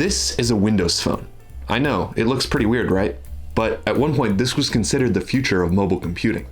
This is a Windows phone. I know, it looks pretty weird, right? But at one point, this was considered the future of mobile computing.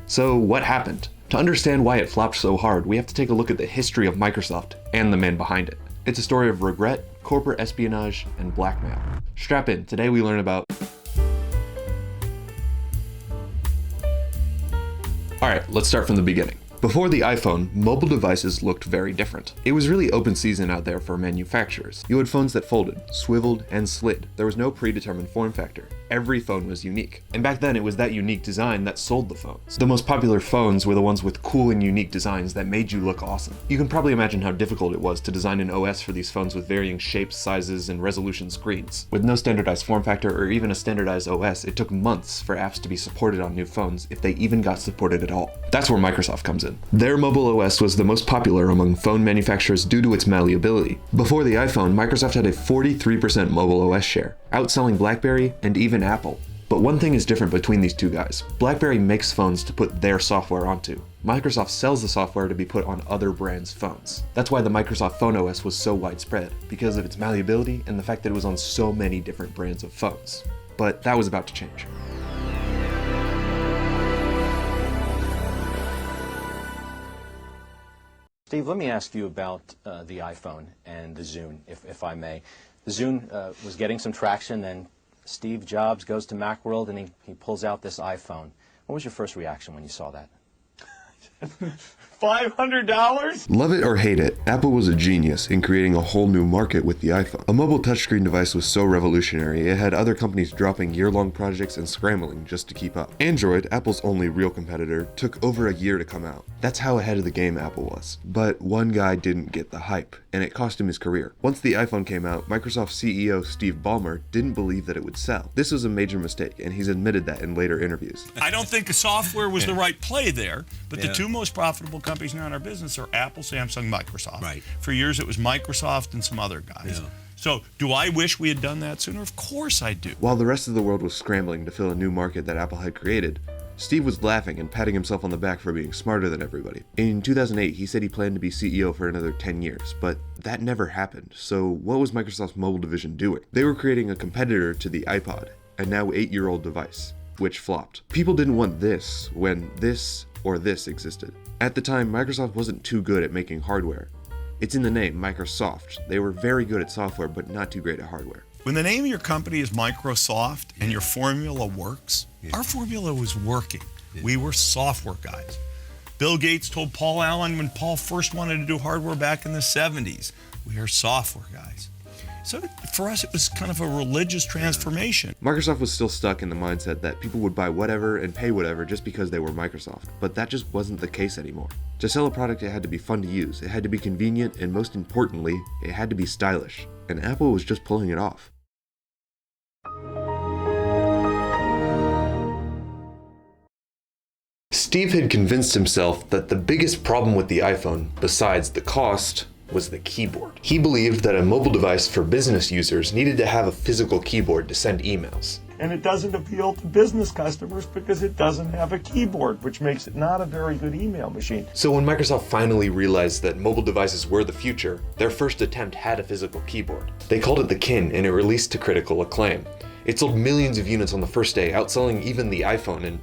So what happened? To understand why it flopped so hard, we have to take a look at the history of Microsoft and the man behind it. It's a story of regret, corporate espionage, and blackmail. Strap in, today we learn about... Alright, let's start from the beginning. Before the iPhone, mobile devices looked very different. It was really open season out there for manufacturers. You had phones that folded, swiveled, and slid. There was no predetermined form factor. Every phone was unique. And back then, it was that unique design that sold the phones. The most popular phones were the ones with cool and unique designs that made you look awesome. You can probably imagine how difficult it was to design an OS for these phones with varying shapes, sizes, and resolution screens. With no standardized form factor or even a standardized OS, it took months for apps to be supported on new phones, if they even got supported at all. That's where Microsoft comes in. Their mobile OS was the most popular among phone manufacturers due to its malleability. Before the iPhone, Microsoft had a 43% mobile OS share, outselling BlackBerry and even Apple. But one thing is different between these two guys. BlackBerry makes phones to put their software onto. Microsoft sells the software to be put on other brands' phones. That's why the Microsoft Phone OS was so widespread, because of its malleability and the fact that it was on so many different brands of phones. But that was about to change. Steve, let me ask you about the iPhone and the Zune, if I may. The Zune was getting some traction, then Steve Jobs goes to Macworld and he pulls out this iPhone. What was your first reaction when you saw that? $500? Love it or hate it, Apple was a genius in creating a whole new market with the iPhone. A mobile touchscreen device was so revolutionary, it had other companies dropping year-long projects and scrambling just to keep up. Android, Apple's only real competitor, took over a year to come out. That's how ahead of the game Apple was. But one guy didn't get the hype, and it cost him his career. Once the iPhone came out, Microsoft CEO Steve Ballmer didn't believe that it would sell. This was a major mistake, and he's admitted that in later interviews. I don't think the software was the right play there, but the two most profitable companies now in our business are Apple, Samsung, Microsoft. Right. For years it was Microsoft and some other guys. Yeah. So do I wish we had done that sooner? Of course I do. While the rest of the world was scrambling to fill a new market that Apple had created, Steve was laughing and patting himself on the back for being smarter than everybody. In 2008, he said he planned to be CEO for another 10 years, but that never happened. So what was Microsoft's mobile division doing? They were creating a competitor to the iPod, a now 8-year-old device, which flopped. People didn't want this when this or this existed. At the time, Microsoft wasn't too good at making hardware. It's in the name, Microsoft. They were very good at software, but not too great at hardware. When the name of your company is Microsoft and your formula works, our formula was working. We were software guys. Bill Gates told Paul Allen when Paul first wanted to do hardware back in the 70s, we are software guys. So for us, it was kind of a religious transformation. Microsoft was still stuck in the mindset that people would buy whatever and pay whatever just because they were Microsoft, but that just wasn't the case anymore. To sell a product, it had to be fun to use, it had to be convenient, and most importantly, it had to be stylish. And Apple was just pulling it off. Steve had convinced himself that the biggest problem with the iPhone, besides the cost, was the keyboard. He believed that a mobile device for business users needed to have a physical keyboard to send emails. And it doesn't appeal to business customers because it doesn't have a keyboard, which makes it not a very good email machine. So when Microsoft finally realized that mobile devices were the future, their first attempt had a physical keyboard. They called it the Kin, and it released to critical acclaim. It sold millions of units on the first day, outselling even the iPhone, and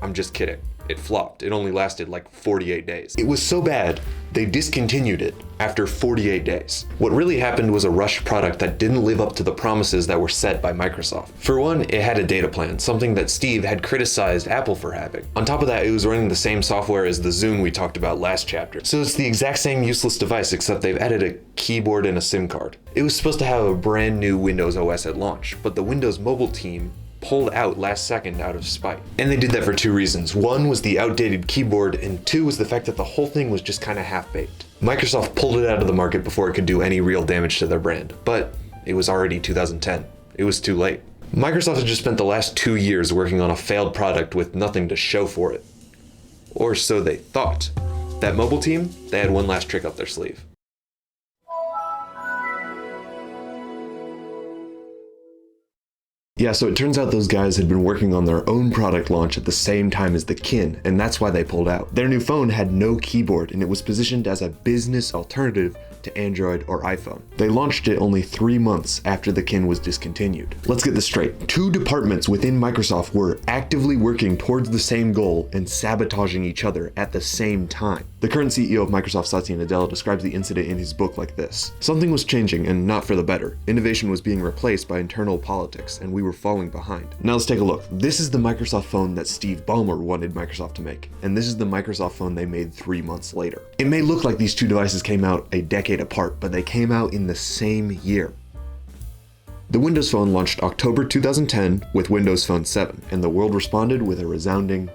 I'm just kidding. It flopped. It only lasted like 48 days. It was so bad, they discontinued it after 48 days. What really happened was a rushed product that didn't live up to the promises that were set by Microsoft. For one, it had a data plan, something that Steve had criticized Apple for having. On top of that, it was running the same software as the Zune we talked about last chapter. So it's the exact same useless device, except they've added a keyboard and a SIM card. It was supposed to have a brand new Windows OS at launch, but the Windows Mobile team pulled out last second out of spite. And they did that for two reasons. One was the outdated keyboard, and two was the fact that the whole thing was just kind of half-baked. Microsoft pulled it out of the market before it could do any real damage to their brand, but it was already 2010. It was too late. Microsoft had just spent the last 2 years working on a failed product with nothing to show for it. Or so they thought. That mobile team, they had one last trick up their sleeve. Yeah, so it turns out those guys had been working on their own product launch at the same time as the Kin, and that's why they pulled out. Their new phone had no keyboard, and it was positioned as a business alternative to Android or iPhone. They launched it only 3 months after the Kin was discontinued. Let's get this straight. 2 departments within Microsoft were actively working towards the same goal and sabotaging each other at the same time. The current CEO of Microsoft, Satya Nadella, describes the incident in his book like this. Something was changing, and not for the better. Innovation was being replaced by internal politics, and we were falling behind. Now let's take a look. This is the Microsoft phone that Steve Ballmer wanted Microsoft to make, and this is the Microsoft phone they made 3 months later. It may look like these 2 devices came out a decade apart, but they came out in the same year. The Windows Phone launched October 2010 with Windows Phone 7, and the world responded with a resounding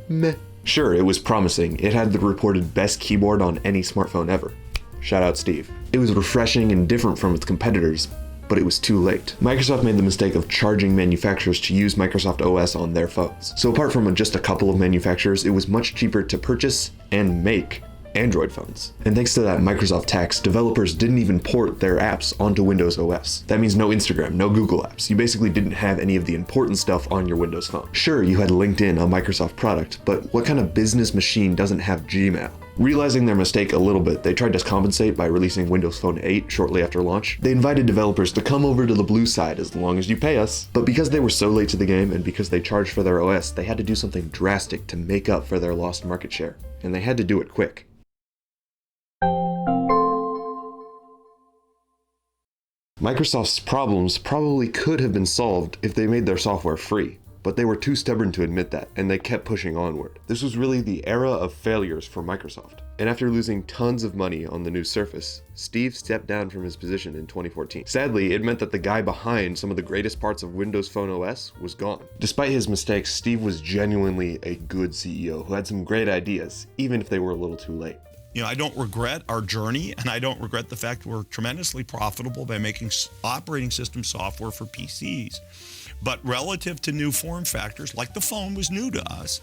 meh. Sure, it was promising. It had the reported best keyboard on any smartphone ever. Shout out Steve. It was refreshing and different from its competitors, but it was too late. Microsoft made the mistake of charging manufacturers to use Microsoft OS on their phones. So apart from just a couple of manufacturers, it was much cheaper to purchase and make Android phones. And thanks to that Microsoft tax, developers didn't even port their apps onto Windows OS. That means no Instagram, no Google apps. You basically didn't have any of the important stuff on your Windows phone. Sure, you had LinkedIn, a Microsoft product, but what kind of business machine doesn't have Gmail? Realizing their mistake a little bit, they tried to compensate by releasing Windows Phone 8 shortly after launch. They invited developers to come over to the blue side as long as you pay us. But because they were so late to the game and because they charged for their OS, they had to do something drastic to make up for their lost market share. And they had to do it quick. Microsoft's problems probably could have been solved if they made their software free, but they were too stubborn to admit that, and they kept pushing onward. This was really the era of failures for Microsoft. And after losing tons of money on the new Surface, Steve stepped down from his position in 2014. Sadly, it meant that the guy behind some of the greatest parts of Windows Phone OS was gone. Despite his mistakes, Steve was genuinely a good CEO who had some great ideas, even if they were a little too late. You know, I don't regret our journey, and I don't regret the fact we're tremendously profitable by making operating system software for PCs. But relative to new form factors, like the phone was new to us,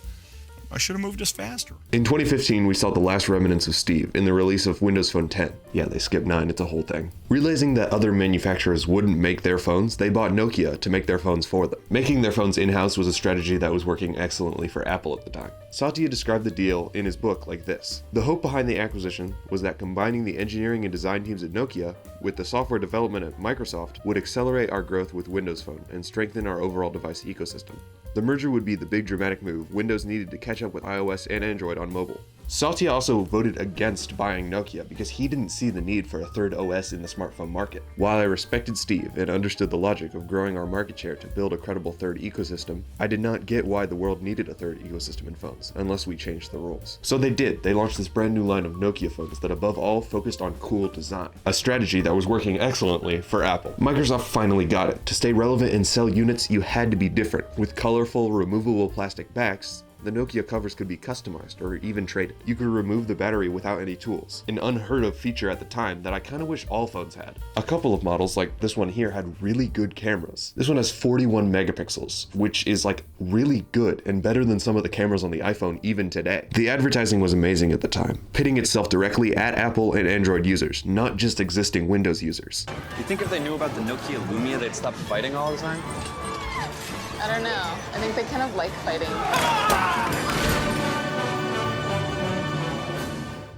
I should have moved us faster. In 2015, we saw the last remnants of Steve in the release of Windows Phone 10. Yeah, they skipped 9, it's a whole thing. Realizing that other manufacturers wouldn't make their phones, they bought Nokia to make their phones for them. Making their phones in-house was a strategy that was working excellently for Apple at the time. Satya described the deal in his book like this. The hope behind the acquisition was that combining the engineering and design teams at Nokia with the software development at Microsoft would accelerate our growth with Windows Phone and strengthen our overall device ecosystem. The merger would be the big dramatic move Windows needed to catch up with iOS and Android on mobile. Satya also voted against buying Nokia because he didn't see the need for a third OS in the smartphone market. While I respected Steve and understood the logic of growing our market share to build a credible third ecosystem, I did not get why the world needed a third ecosystem in phones, unless we changed the rules. So they did. They launched this brand new line of Nokia phones that above all focused on cool design, a strategy that was working excellently for Apple. Microsoft finally got it. To stay relevant and sell units, you had to be different. With colorful, removable plastic backs, the Nokia covers could be customized or even traded. You could remove the battery without any tools, an unheard of feature at the time that I kind of wish all phones had. A couple of models, like this one here, had really good cameras. This one has 41 megapixels, which is like really good and better than some of the cameras on the iPhone even today. The advertising was amazing at the time, pitting itself directly at Apple and Android users, not just existing Windows users. You think if they knew about the Nokia Lumia, they'd stop fighting all the time? I don't know. I think they kind of like fighting.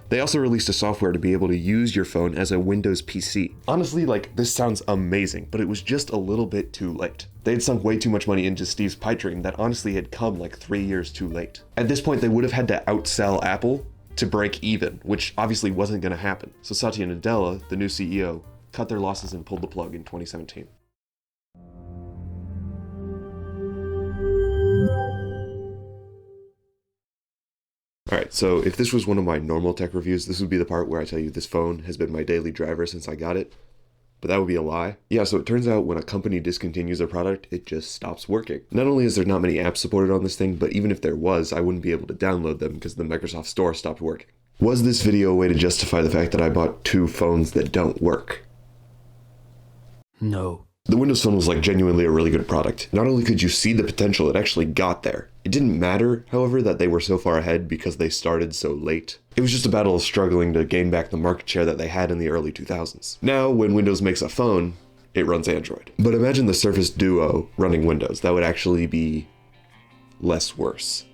They also released a software to be able to use your phone as a Windows PC. Honestly, like, this sounds amazing, but it was just a little bit too late. They had sunk way too much money into Steve's pipe dream that honestly had come like 3 years too late. At this point, they would have had to outsell Apple to break even, which obviously wasn't going to happen. So Satya Nadella, the new CEO, cut their losses and pulled the plug in 2017. Alright, so if this was one of my normal tech reviews, this would be the part where I tell you this phone has been my daily driver since I got it. But that would be a lie. Yeah, so it turns out when a company discontinues their product, it just stops working. Not only is there not many apps supported on this thing, but even if there was, I wouldn't be able to download them because the Microsoft Store stopped working. Was this video a way to justify the fact that I bought 2 phones that don't work? No. The Windows Phone was like genuinely a really good product. Not only could you see the potential, it actually got there. It didn't matter, however, that they were so far ahead because they started so late. It was just a battle of struggling to gain back the market share that they had in the early 2000s. Now, when Windows makes a phone, it runs Android. But imagine the Surface Duo running Windows. That would actually be less worse.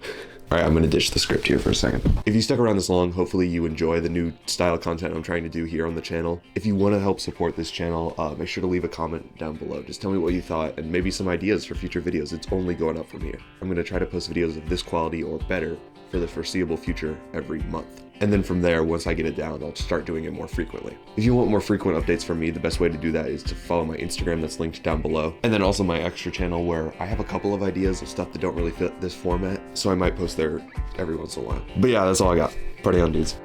All right, I'm gonna ditch the script here for a second. If you stuck around this long, hopefully you enjoy the new style of content I'm trying to do here on the channel. If you wanna help support this channel, make sure to leave a comment down below. Just tell me what you thought and maybe some ideas for future videos. It's only going up from here. I'm gonna try to post videos of this quality or better for the foreseeable future every month. And then from there, once I get it down, I'll start doing it more frequently. If you want more frequent updates from me, the best way to do that is to follow my Instagram that's linked down below. And then also my extra channel where I have a couple of ideas of stuff that don't really fit this format, so I might post there every once in a while. But yeah, that's all I got. Party on, dudes.